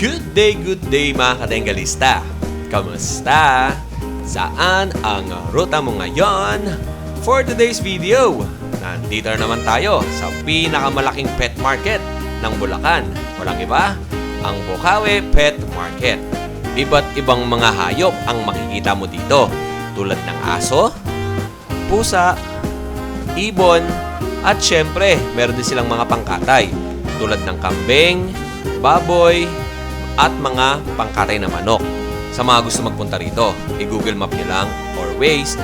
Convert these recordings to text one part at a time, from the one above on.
Good day mga katenggalista! Kamusta? Saan ang ruta mo ngayon? For today's video, nandito na naman tayo sa pinakamalaking pet market ng Bulacan. Walang iba, ang Bukawi Pet Market. Iba't ibang mga hayop ang makikita mo dito, tulad ng aso, pusa, ibon, at syempre, meron din silang mga pangkatay, tulad ng kambing, baboy, at mga pangkatay na manok. Sa mga gusto magpunta rito, i-Google Map nyo lang or Waze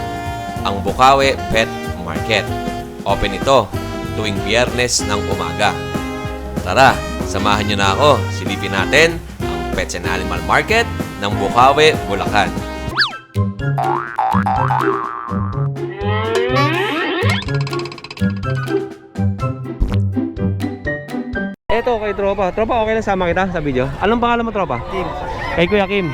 ang Bukawi Pet Market. Open ito tuwing Biyernes ng umaga. Tara, samahan nyo na ako. Silipin natin ang Pets and Animal Market ng Bukawi, Bulacan. Eto kay Tropa. Tropa, okay lang sama kita sa video? Anong pangalan mo, Tropa? Kim. Kay Kuya Kim.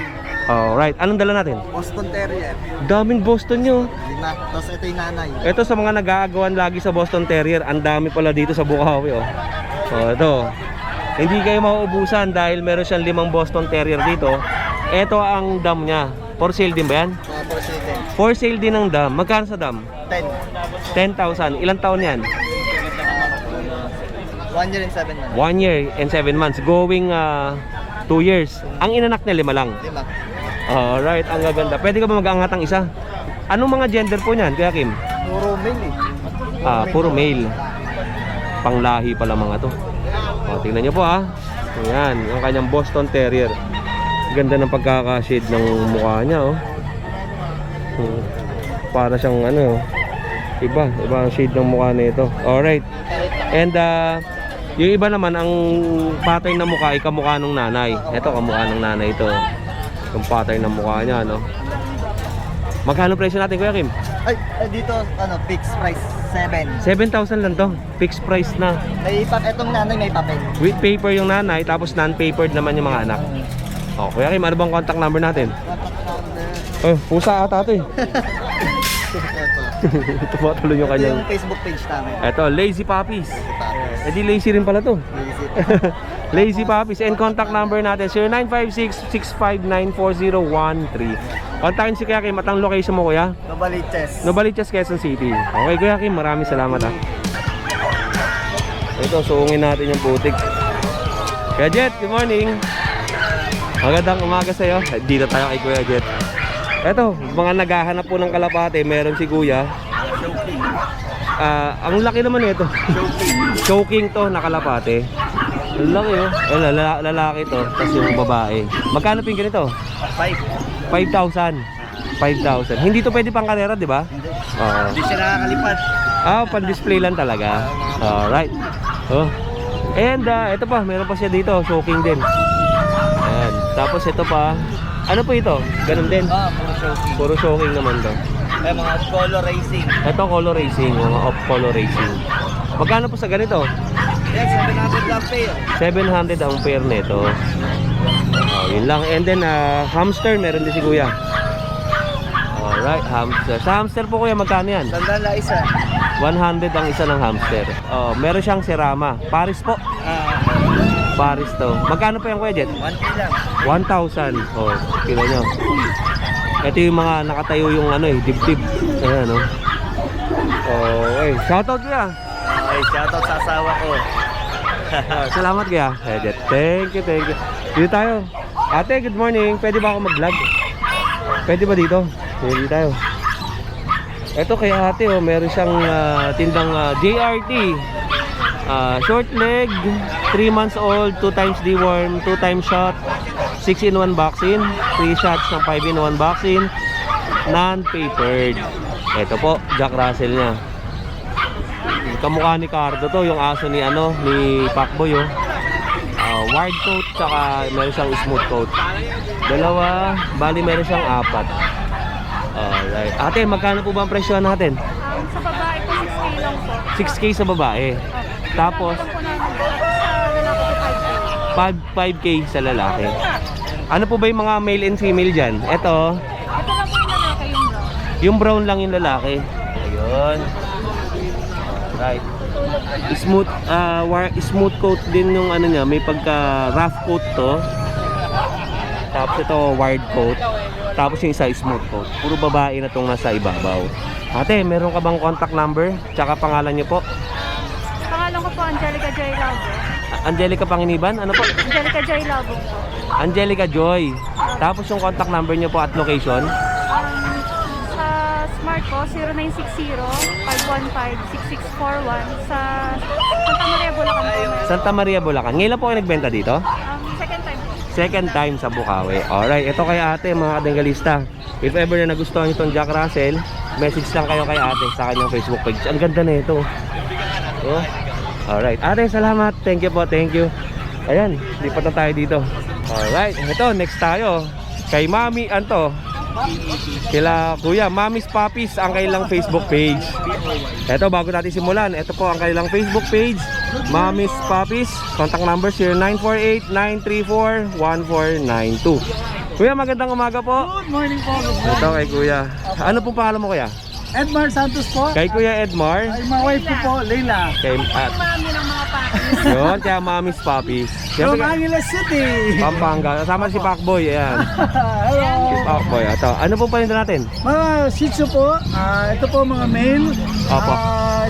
Alright. Anong dala natin? Boston Terrier. Daming Boston nyo. 5. Tapos ito yung nanay. Ito sa mga nag-aagawan lagi sa Boston Terrier, ang dami pala dito sa Bukawi, oh. So, ito. Hindi kayo mauubusan dahil meron siyang 5 Boston Terrier dito. Ito ang dam niya. For sale din ba yan? For sale din. For sale din ang dam. Magkano sa dam? 10. 10,000. Ilang taon yan? 1 year and 7 months. 1 year and 7 months. Going 2 years. Ang inanak niya 5 lang. 5. Alright, ang gaganda. Pwede ka ba mag-aangat ang isa? Anong mga gender po niyan, Kuya Kim? Puro male eh. Puro male. Panglahi pala mga to. O, tingnan nyo po Ayan, yung kanyang Boston Terrier. Ganda ng pagkakashade ng mukha niya, oh. Para siyang iba ang shade ng mukha nito. Alright. And yung iba naman, ang pattern ng mukha ay kamukha ng nanay. Ito, kamukha ng nanay ito. Yung pattern ng mukha niya, no? Magkano presyo natin, Kuya Kim? Ay, dito, fixed price. 7. 7,000 lang to. Fixed price na. Etong nanay may papel. With paper yung nanay, tapos non-papered naman yung mga anak. O, Kuya Kim, ano bang contact number natin? Pusa ata ito eh. Tumatuloy yung Ito kanyang... yung Facebook page namin. Ito, Lazy Puppies. Eh di lazy rin pala to. Lazy Puppies. And contact number natin 0956-659-4013. Kontakin si Kuya Kim at ang location mo, Kuya? Novaliches. Novaliches, Quezon City. Okay, Kuya Kim, maraming salamat Ito, suungin natin yung putik. Kuya Jet, good morning. Magandang umaga sa'yo. Dito tayo kay Kuya Jet. Ito, mga naghahanap po ng kalapate, meron si Kuya. Ang laki naman nito. Choking to, nakalapate. Ang laki lalaki to, tapos yung babae. Magkano ping ganito? 5,000. 5,000. Hindi to pwede pang karera, di ba? Hindi siya nakakalipad. Pan-display lang talaga. Alright. And ito pa, meron pa siya dito, choking din. Ayan. Tapos ito pa. Ano po ito? Ganun din? Puro choking. Puro choking naman to. Mga color racing. Ito color racing, mga off color racing. Magkano po sa ganito? Yes, 700 lang pair. 700 ang pair nito. Yun lang. And then hamster meron din si Kuya. Alright, hamster. Sa hamster po, Kuya, magkano yan? Sandala isa. 100 ang isa ng hamster. Meron siyang Serama. Paris po. Paris to. Magkano po yung, Kuya Jet? 1K lang. 1,000. Kilo nyo. Ito yung mga nakatayo yung dibdib. Ayan, okay. Shoutout, Kuya. Okay, shoutout sa asawa ko. Salamat, Kuya. Jet. Thank you. Dito tayo. Ate, good morning. Pwede ba ako mag-vlog? Pwede ba dito? Pwede tayo. Ito kay ate, meron siyang tindang JRT. Short leg, 3 months old, 2 times deworm, 2 times shot, 6-in-1 vaccine, 3 shots ng 5-in-1 vaccine, non-papered. Ito po, Jack Russell niya. Kamukha ni Cardo to, yung aso ni Pacboy. Wide coat, tsaka meron siyang smooth coat. Dalawa, bali meron siyang 4. Alright. Ate, magkano po ba ang presyo natin? Sa babae po, 6K lang po. 6K sa babae. Tapos, Ito po namin, 5K sa lalaki. Ano po ba yung mga male and female dyan? Ito. ito lang po yung lalaki, yung brown. Yung brown lang yung lalaki. Ayun. Alright. Smooth coat din yung niya, may pagka rough coat to. Tapos ito, wired coat. Tapos yung isa, smooth coat. Puro babae na itong nasa ibabaw. Ate, meron ka bang contact number? Tsaka pangalan niyo po? Pangalan ko po, Angelica Joy Labo. Angelica Panginiban? Ano po? Angelica Joy Labo po. Angelica Joy. Tapos yung contact number niyo po at location? Sa smart ko, 0960-515-6641 sa Santa Maria, Bulacan po. Santa Maria, Bulacan. Ngayon lang po kayo nagbenta dito? Second time po. Second time sa Bukawi. Alright, ito kay ate mga kadenggalista. If ever na nagustuhan nyo itong Jack Russell, message lang kayo kay ate sa kanyang Facebook page. Ang ganda na ito. Oh. Alright, ate salamat. Thank you po, thank you. Ayan, lipat na tayo dito. Alright, ito next tayo. Kay Mami, anto? Kila Kuya, Mami's Puppies ang kailang Facebook page. Ito bago natin simulan, ito po ang kailang Facebook page, Mami's Puppies. Contact number 0948-934-1492. Kuya, magandang umaga po. Good morning po. Ito kay Kuya. Ano pong pangalan mo Kuya? Edmar Santos po. Kay Kuya Edmar. Ay, mga wife ko po, Leila. Kay Marami ng mga pakis. yun, kaya Mami's Puppies. From Siyempre, Angeles City. Pampanga. Kasama si Pacboy. Ayan. Hello. Si Pacboy. Ito. Ano pong paninda natin? Mga Shih Tzu po. Ito po mga male. Opo.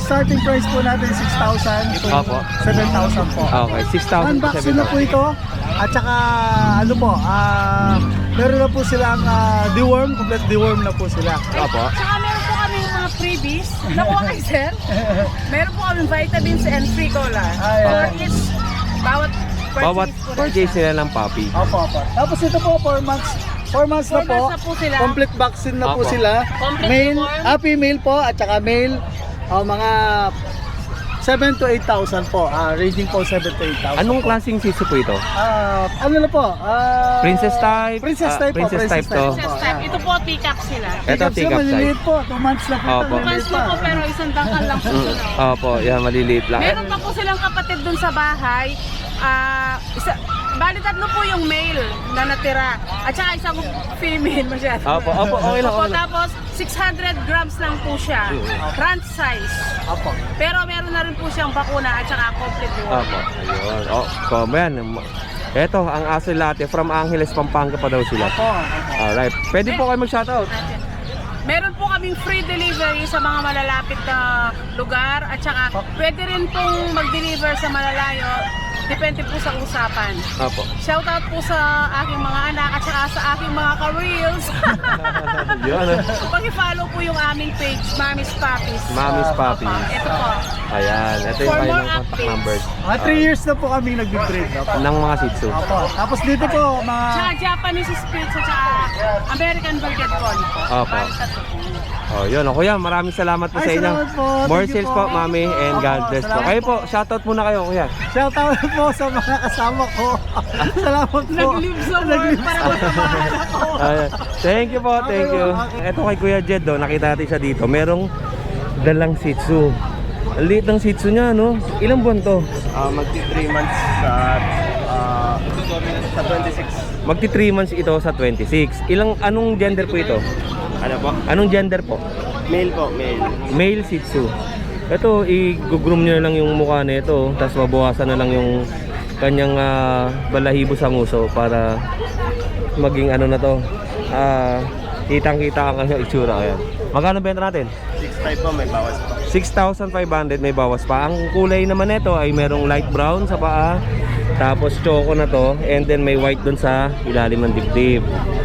Starting price po natin 6,000 to Opo. 7,000 po. Okay, 6,000 One to vaccine na po 7,000. ito. At saka ano po, meron na po silang deworm, complete deworm na po sila. Opo. Tsaka meron po kami mga freebies. Nakuha kay sir. Meron po kami vitamins and free cola. For each, bawat Purchase nila ng puppy. Opo, opo. Tapos ito po, 4 months. 4 months na 4 po. months na po sila. Complete vaccine na po Opo. sila. Complete Male, deworm. female po at saka male. Mga 7 to 8,000 po. Ranging po 7 to 8,000. Anong klaseng Shih Tzu po ito? Ano na po? Princess type? Princess type po. Princess type to. Princess type. Ito po, teacup sila. Ito, Pick take up maliliit size. po. 2 months na po. ito, Opo. maliliit Months na po, pero isang dangkal lang po sila. Opo, yan, maliliit lang. Meron pa po silang kapatid dun sa bahay. Bali tatlo po yung male na natira. At saka isang female masyado. Opo, opo, okay lang, Opo, okay lang. tapos 600 grams lang po siya. Front size. Opo. Pero meron na rin po siyang bakuna at saka complete deworm. Opo, ayun. Oh, so, yan. Ito, ang aso latte from Angeles, Pampanga pa daw sila. Opo. Alright. Pwede po kayo mag-shoutout. Meron po kaming free delivery sa mga malalapit na lugar at saka pwede rin pong mag-deliver sa malalayo. Depende po sa usapan. Opo. Shoutout po sa aking mga anak at saka sa aking mga ka-reels. Yun. Pag-follow po yung aming page, Mami's Puppies. Mami's Puppies. Ito po. Ayan. Ito yung For more kailang contact updates. numbers. 3 years na po kami nag-breed. Opo. Ng mga Shih Tzu. Opo. Tapos dito po, mga... Tsaka Japanese Spitz at saka American Bulldog Collie po. Opo. Bali tatlo po. Oh, yun. O, kuya, maraming salamat po sa Ay, inyo. salamat po. More Thank you sales po. po, mami, and God Opo, bless po. salamat Kayo po, shoutout muna kayo, kuya. Shout out po sa mga kasama ko. Salamat po. Nag-live sa work para masamahan ako. Ayan. Thank you po, thank you. Okay. Ito kay Kuya Jed, do, nakita natin siya dito. Merong dalang Shih Tzu. Ang liit ng Shih Tzu niya, no? Ilang buwan to? Magti 3 months sa 26. Magti 3 months ito sa 26. Anong gender po ito? Ano po? Anong gender po? Male po, male. Male Shih Tzu. Ito, i-groom nyo na lang yung mukha nito, tapos mabawasan na lang yung kanyang balahibo sa nguso para maging ano na to, kitang-kita ang kanyang itsura. Ayan. Magkano benta natin? 6.5 po, may bawas po. 6,500, may bawas pa. Ang kulay naman nito ay merong light brown sa paa, tapos choco na to, and then may white dun sa ilalim ng dibdib.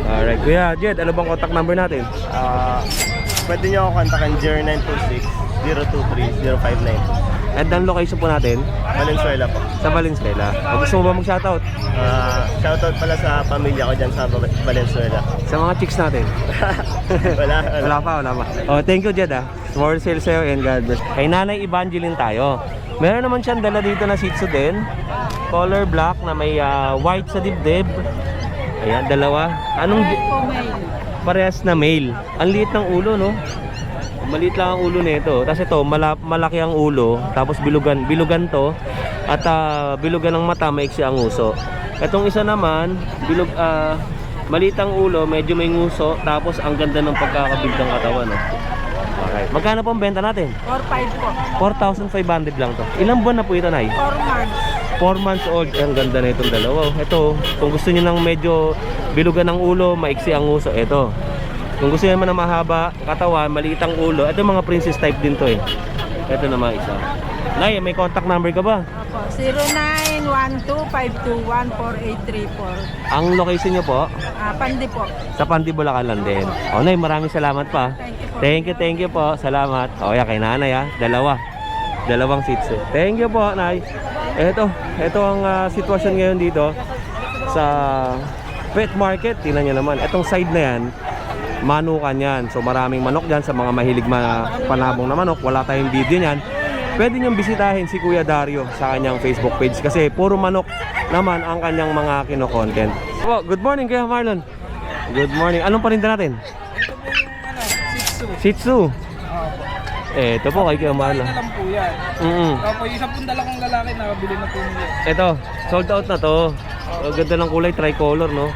Alright, Kuya Jed, ano bang contact number natin? Pwede nyo ako kontakin 0926-023-059. And ang location po natin Valenzuela po. sa Valenzuela. O gusto mo ba mag-shoutout? Shoutout pala sa pamilya ko dyan sa Valenzuela. Sa mga chicks natin. Wala. Wala pa. Oh, thank you, Jed, More sales sa'yo and God bless. Kay Nanay Evangeline tayo. Meron naman siyang dala dito na Shih Tzu din. Color black na may white sa dibdib. Ayan, dalawa. Parehas na male. Ang liit ng ulo, no? Maliit lang ang ulo nito. Tapos ito, malaki ang ulo. Tapos bilugan to. At bilugan ng mata, maiksi ang nguso. Itong isa naman, maliit ang ulo, medyo may nguso. Tapos ang ganda ng pagkakabig ng katawan, no? Alright. Magkano po ang benta natin? 4-5 po. 4,500 lang to. Ilang buwan na po ito, Nay? 4 months. 4 months old. Ang ganda na itong dalawa. Ito, kung gusto niyo ng medyo bilugan ng ulo, maiksi ang uso, ito. Kung gusto niyo naman ng mahaba katawan, maliit ang ulo, ito mga princess type din to eh. Ito naman isa. Nay, may contact number ka ba? Opo, 0912-521-4834. Ang location niyo po? Pandi po. Sa Pandi, Bulacan lang din. O Nay, maraming salamat pa. Thank you po. Salamat. O yan, kay nanay ha. Dalawang Shih Tzu. Thank you po, Nay. Ito ang sitwasyon ngayon dito sa pet market. Tingnan nyo naman. Itong side na yan, manukan yan. So maraming manok dyan sa mga mahilig panabong na manok. Wala tayong video nyan. Pwede nyo bisitahin si Kuya Dario sa kanyang Facebook page kasi puro manok naman ang kanyang mga kino-content. Oh, good morning Kuya Marlon. Good morning. Anong parinda natin? Shih Tzu. Ito po kay Kuya Marlon. Ito lang po yan. Opo, yung isang pundala kong lalaki nakabili na po nila. Ito, sold out na to. Ganda ng kulay, tricolor no.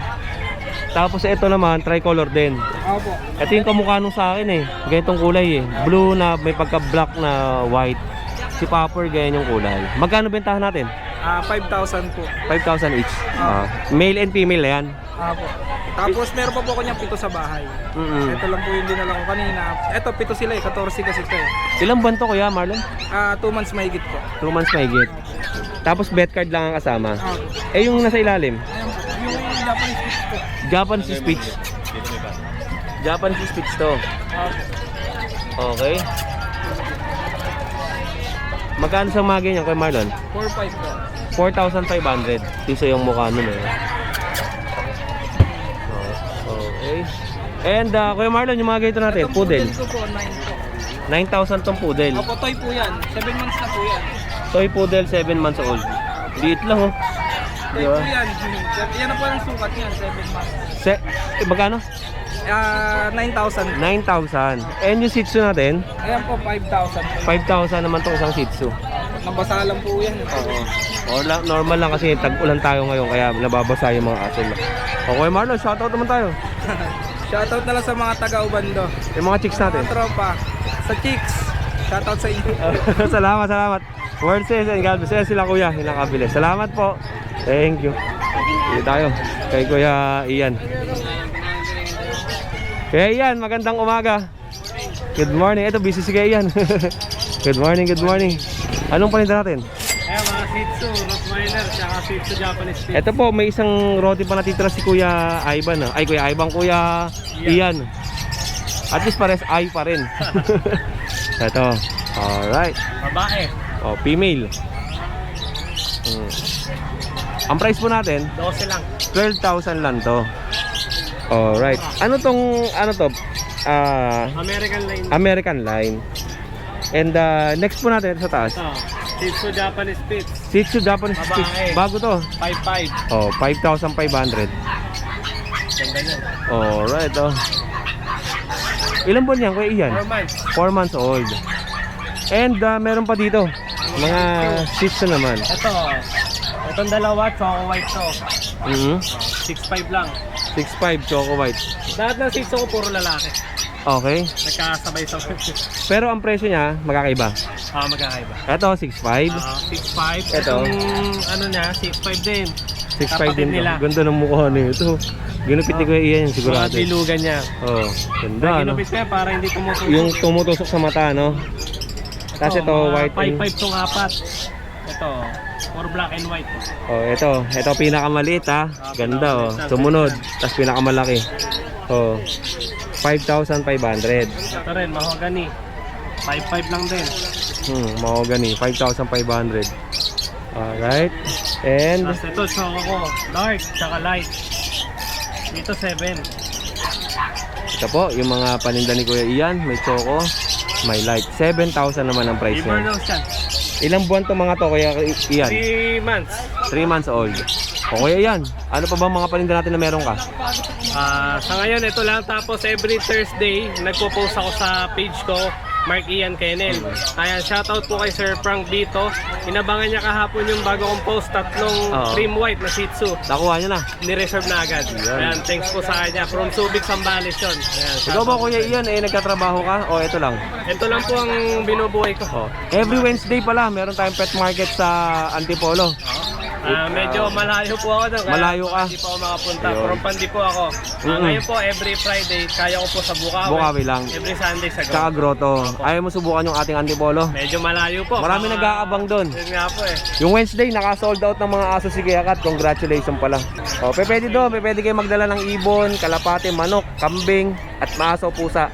Tapos ito naman, tricolor din. Opo. Ito yung kamukha nung sa akin eh. Ganitong kulay eh. Blue na may pagka-black na white. Si Popper, ganyan yung kulay. Magkano bentahan natin? 5,000 po. 5,000 each. Male and female na yan. Opo. Tapos meron pa po ko niyang 7 sa bahay. Ito lang po yung dinala ko kanina. Ito, 7 sila eh. 14 kasi ito eh. Ilang buwan to Kuya Marlon? 2 months mahigit po. 2 months mahigit. Tapos bet card lang ang kasama. Opo. Eh yung nasa ilalim? Ayan po. Yung Japanese fish po. Japanese speech. Japanese speech to. Opo. Okay. Magkano sa mga ganyan kay Marlon? 4,500 po. 4,500. Tiso yung mukha nun eh. Okay. And Kuya Marlon, yung mga ganito natin, Itong poodle. ko po, 9 po. 9,000 tong poodle. Opo, toy po yan. 7 months na po yan. Toy poodle, 7 months old. Liit lang oh. Toy Diba? po yan. Yan na po ang sukat niyan, 7 months. Magkano? 9,000. 9,000. And yung Shih Tzu natin, Ayan po, 5,000. 5,000 naman tong isang Shih Tzu. Nabasa lang po yan. Oo. Normal lang kasi tag-ulan tayo ngayon kaya nababasa yung mga aso. Okay Marlon, shoutout naman tayo. Shoutout na lang sa mga taga-Ubando. Yung mga chicks natin. Mga tropa. Sa chicks. Shoutout sa inyo. Salamat. Word says and God bless. Sila kuya, yung nakabili. Salamat po. Thank you. Dito tayo kay Kuya Ian. Kuya Ian, magandang umaga. Good morning. Ito, busy si Kuya Ian. Good morning. Anong paninda natin? Ayan, mga Shih Tzu, Rottweiler, tsaka Shih Tzu Japanese Spitz. Ito po, may isang roti pa natitira si Kuya Ivan. Ay, Kuya Ivan, Kuya Ian. At least pares ay pa rin. Ito. Alright. Babae. Oh, female. Ang price po natin, 12 lang. 12,000 lang to. Alright. Ano to? American line. American line. And next po natin sa taas. Ito. Shih Tzu Japanese Spitz. Shih Tzu Japanese Babae. Spitz. Bago to. 5,500. Oh, 5,500. Ganda niya. Alright, oh. Ilan buwan yan, Kuya Ian? 4 months. 4 months old. And meron pa dito. Mga Shih Tzu naman. Itong dalawa, choco white to. 6,500 lang. 6'5", choco white. Lahat ng Shih Tzu ko puro lalaki. Okay. Nagkasabay-sabay. Pero ang presyo niya, magkakaiba. Magkakaiba. Ito, 6'5". 6,500. Ito. Itong ano niya, 6,500 din. 6'5 din to. nila. Ganda ng mukha nito. Ginupit ni Kuya Ian, Mga sigurado. bilugan niya. Oh, ganda, ano? Ginupit ko yan para hindi tumutusok. Yung tumutusok sa mata, no? Tapos ito, white and... 5,500 tong apat. Ito, or black and white. Oh, ito pinakamaliit ha. Ganda oh. Sumunod, tapos pinakamalaki. Oh. 5,500. Ito rin, mahogany. 5,500 lang din. Mahogany, 5,500. Alright. And Tapos ito, choco ko. Dark, tsaka light. Dito 7. ito po, yung mga paninda ni Kuya Ian, may choco, may light. 7,000 naman ang price Liver niya. nose yan. Ilang buwan to mga to, Kuya Ian? 3 months. 3 months old. O Kuya Ian, ano pa bang mga paninda natin na meron ka? Sa ngayon, ito lang. Tapos every Thursday, nagpo-post ako sa page ko, Mark Ian Kennel. Ayan, shoutout po kay Sir Frank dito. Inabangan niya kahapon yung bago kong post, tatlong Oo. cream white na Shih Tzu. Nakuha niya na. Ni-reserve na agad. Ayan, thanks po sa kanya. From Subic, Sambales yun. Ayan, Ikaw ba Kuya Ian, nagkatrabaho ka? O ito lang? ito lang po ang binubuhay ko. Every Wednesday pala, meron tayong pet market sa Antipolo. Medyo malayo po ako doon. Malayo ka? Hindi po ako makapunta. Ayun. From Pandi po ako. Ngayon po, every Friday, kaya ko po sa Bukawi. Bukawi lang. Every Sunday sa Tsaka Grotto. Ayaw mo subukan yung ating antipolo? Medyo malayo po. Marami nag-aabang doon. Yun nga po eh. Yung Wednesday, naka-sold out ng mga aso si Kuya Kat. Congratulations pala. O, pwede doon. Pwede kayo magdala ng ibon, kalapate, manok, kambing, at maaso, pusa.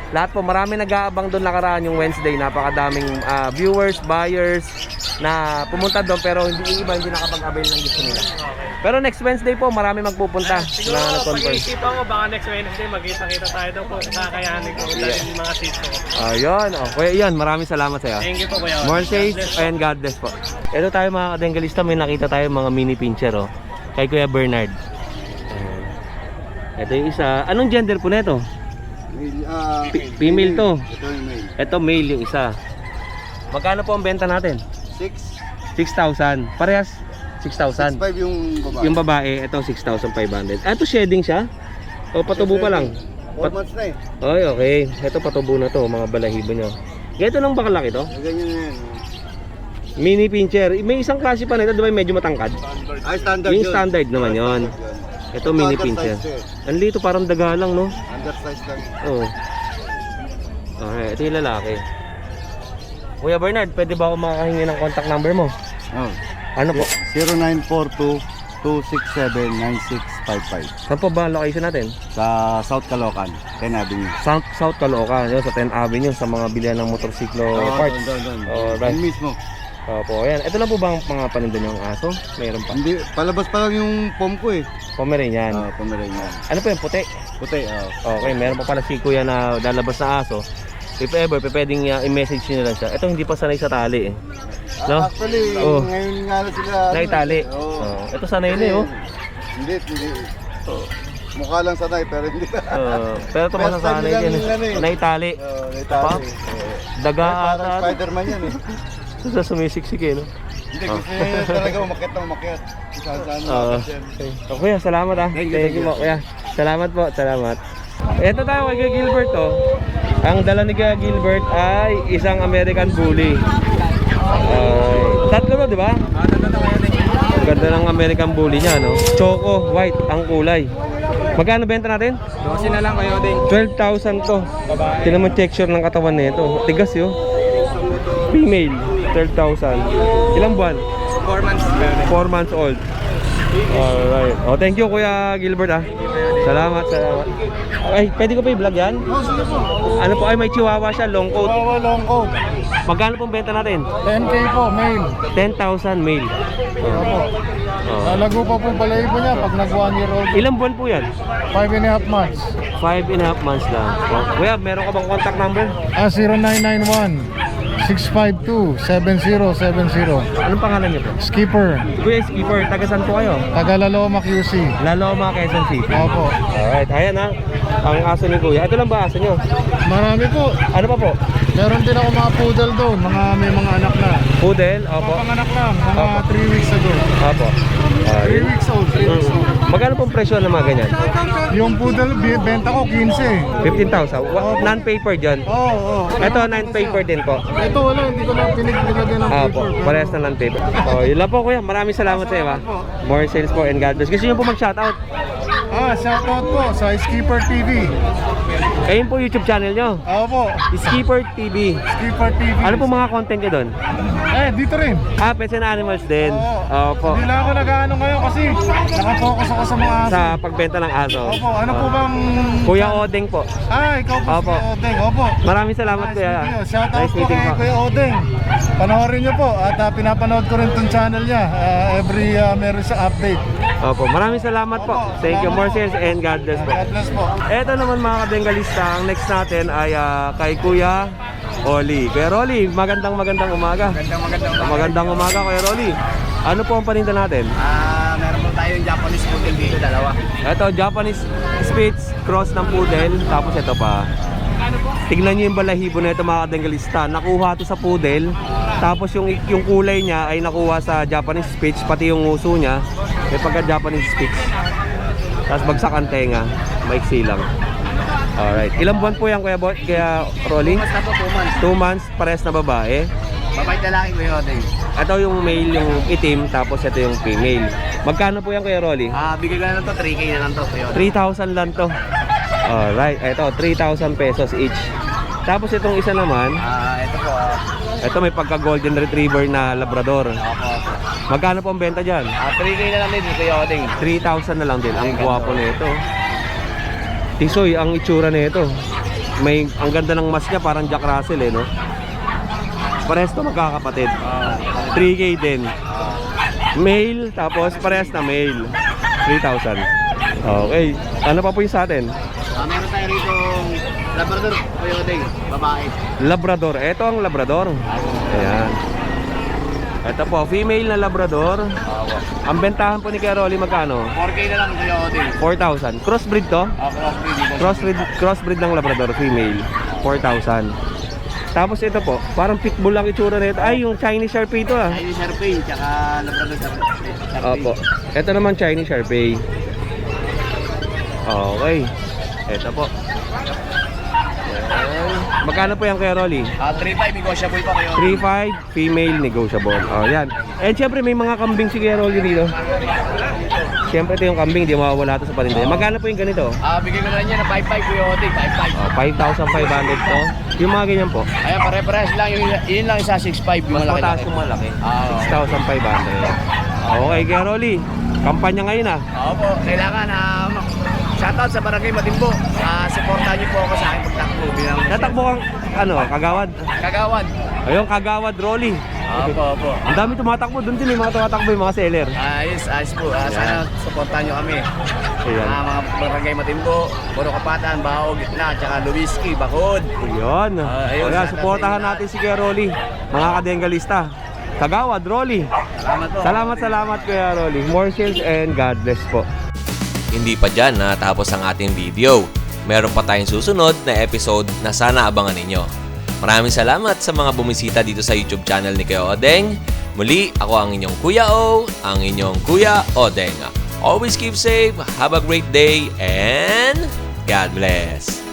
Lahat po, marami nag-aabang doon nakaraan yung Wednesday. Napakadaming viewers, buyers na pumunta doon pero hindi iba hindi nakapag-avail ng gusto nila. Pero next Wednesday po, marami magpupunta Siguro, na nag-confirm. pag-iisipan ko, baka next Wednesday, magkita-kita tayo doon kung kakayanin ko yung mga seats ko. Ayun, Kuya Ian, maraming salamat sa iyo. Thank you po, Kuya. More safe and God bless po. Ito tayo mga kadenggalista, may nakita tayo mga mini pincher kay Kuya Bernard. Ayan. Ito yung isa. Anong gender po nito? Female to. Ito male yung isa. Magkano po ang benta natin? 6,000. Parehas 6,000. 5 yung babae. Yung babae, ito 6,500. Ito shedding siya? O patubo pa lang? 4 months na eh. Ay, okay. Ito patubo na to, mga balahibo nyo. Ito lang ba kalaki to? Ganyan na yan. Mini pincher. May isang klase pa nito, di ba medyo matangkad? Ay, standard Yung yun. standard naman yon. Ito mini pincher. Ang lito parang daga lang, no? Undersize lang. Oo. Okay, ito yung lalaki. Kuya Bernard, pwede ba ako makahingi ng contact number mo? Oh. Ano po? 0942-267-9655. Saan po ba ang location natin? Sa South Caloocan, 10 Avenue. South Caloocan, yun, sa 10 Avenue, sa mga bilihan ng motorsiklo parts. doon. Alright. Yun mismo. Opo, ayan. Ito lang po ba ang mga paninda niyong aso? Mayroon pa. Hindi, palabas pa lang yung pom ko eh. Pomeranian. Pomeranian. Ano po yung puti? Puti, Okay, meron pa pala si kuya na lalabas na aso. If ever, pwedeng i-message nyo lang siya. Ito hindi pa sanay sa tali eh. No? Actually, Oh. ngayon nga lang sila. Naitali. Oo. Ito sanay na eh, oh. Hindi. Mukha lang sanay, pero hindi. Pero ito Best masasanay time yan lang eh. eh. Naitali. Naitali. Daga Parang ata. Spider-Man yan eh. Sa sumisiksik eh, no? Hindi, gusto niya talaga umakyat na umakyat. Saan Kuya, salamat ah. Thank you po, kuya. Salamat po, salamat. Ito tayo kay Kuya Gilbert Ang dala ni Kuya Gilbert ay isang American Bully. Tatlo no, di ba? Ang ganda ng American Bully niya, no? Choco, white, ang kulay. Magkano benta natin? 12 na lang kayo din. 12,000 to. Tingnan mo texture ng katawan nito. Tigas yun. Female, 12,000. Ilang buwan? 4 months. 4 months old. Alright. Oh, thank you Kuya Gilbert ah. Salamat. Ay, pwede ko pa i-vlog yan? Ano po? Ay, may chihuahua siya, long coat. Long coat. Magkano pong benta natin? 10K po, male. 10,000 male. Lalago pa po balahibo niya pag nag 1 year old. Ilang buwan po yan? 5.5 months. 5.5 months lang. Kuya, meron ka bang contact number? 0991-652-7070. Anong pangalan niyo po? Skipper, Kuya Skipper, taga saan po kayo? taga Laloma QC. Laloma, Quezon City. Opo. Alright, ayan ha. Ang aso ni Kuya. Ito lang ba aso nyo? Marami po. Ano pa po? Meron din ako mga poodle doon, may mga anak na. Poodle? Opo. Panganak lang, mga Opo. 3 weeks ago. Opo. 3 weeks old, 3 weeks old. Magkano pong presyo ng mga ganyan? Yung poodle, benta ko 15. 15,000. Non-paper dyan. Oo. Ito, non-paper din po. Ito wala, hindi ko na pinigilagyan ng Opo, paper. parehas na non-paper. Oh, yun lang po kuya. Maraming salamat sa iyo ha. More sales po and God bless. Gusto nyo po mag-shoutout? Shoutout po sa Skipper TV. Ayun po YouTube channel nyo. Opo, Skipper TV. Skipper TV. Ano po mga content nyo doon? Dito rin. Pets and Animals din. Oo. Opo. Hindi lang ako nag-ano ngayon kasi nakafocus ako sa mga aso. Sa pagbenta ng aso. Opo, ano po bang... Kuya Odeng po. Ikaw po Opo. si Odeng. Opo. Maraming salamat kuya. Shoutout Nice po meeting kay po. Kuya Odeng. Panoorin niyo po at pinapanood ko rin tong channel niya. Every meron siya update. Opo, maraming salamat po. Opo, Thank you. More salamat sales and God bless po. God bless po. Eto naman mga kadenggalista, ang next natin ay kay Kuya Oli. Kuya Rolly, magandang umaga. Magandang umaga Kuya Rolly. Ano po ang paninda natin? Meron po tayong Japanese poodle dito, dalawa. Ito, Japanese Spitz, cross ng poodle. Tapos ito pa. Tignan nyo yung balahibo na ito mga kadenggalista. Nakuha ito sa poodle. Tapos yung kulay niya ay nakuha sa Japanese Spitz. Pati yung uso niya, may pagka Japanese Spitz. Tapos bagsak ang tenga. Maiksi lang. Alright. Ilang buwan po yan Kuya Rolly? 2 months. 2 months, parehas na babae. Mabait na laki, Kuya Odeng. Ito yung male, yung itim, tapos ito yung female. Magkano po yan, Kuya Rolly? Bigay ko na lang to, 3K na lang to, Kuya Odeng. 3,000 lang to. Alright, ito, 3,000 pesos each. Tapos itong isa naman, Ito po. ito may pagka golden retriever na labrador. Opo. Magkano po ang benta dyan? 3K na lang din, Kuya Odeng. 3,000 na lang din. Ang gwapo nito. Tisoy, ang itsura nito. Ang ganda ng mas niya, parang Jack Russell no? Parehas to magkakapatid. 3K din. Male, tapos parehas na male. 3,000. Okay. Ano pa po yung sa atin? Meron tayo rito Labrador, Kuya Odeng, babae. Labrador. Ito ang Labrador. Ayan. Ito po, female na Labrador. Ang bentahan po ni Kuya Rolly magkano? 4K na lang, Kuya Odeng. 4,000. Crossbreed to? Crossbreed ng Labrador, female. 4,000. Tapos ito po, parang pitbull ang itsura nito. Ay, yung Chinese Shar-Pei ito ah. Chinese Shar-Pei, tsaka Labrador Shar-Pei. Opo. Ito naman Chinese Shar-Pei. Okay. Ito po. Ayan. Magkano po yan, Kuya Rolly? 3.5, negotiable pa, Kuya Odeng. 3,500, female, negotiable. Oh, yan. And syempre may mga kambing si Kuya Rolly dito. Syempre ito yung kambing, di mawawala ito sa paninda. Magkano po yung ganito? Bigay ko na lang yan na 5.5, Kuya Odeng, 5.5. Oh, 5,500 to. Yung mga ganyan po. Ayan, pare-parehas lang. Yun lang isa 6.5. Mas mataas yung malaki. Oo. 6,500. Okay, Kuya Rolly. Kampanya ngayon ah. Opo, kailangan shoutout sa Barangay Matimbo. Supportahan niyo po ako sa aking pagtakbo bilang Natakbo kang, kagawad. Kagawad. Ayun, kagawad Rolly. Opo. Ang dami tumatakbo. Doon din mga tumatakbo yung mga seller. Ayos po. Sana supportahan niyo kami. Ayan. Mga Barangay Matimbo, Puro Kapatan, Baho, Gitna, tsaka Luwiski, Bakod. Ayun. Ayun, Ayan, sana supportahan tayo natin si Kuya Rolly. Mga kadenggalista. Kagawad, Rolly. Salamat po. Salamat Kuya Rolly. More sales and God bless po. Hindi pa dyan natapos ang ating video. Meron pa tayong susunod na episode na sana abangan ninyo. Maraming salamat sa mga bumisita dito sa YouTube channel ni Kuya Odeng. Muli, ako ang inyong Kuya O, ang inyong Kuya Odeng. Always keep safe, have a great day, and God bless!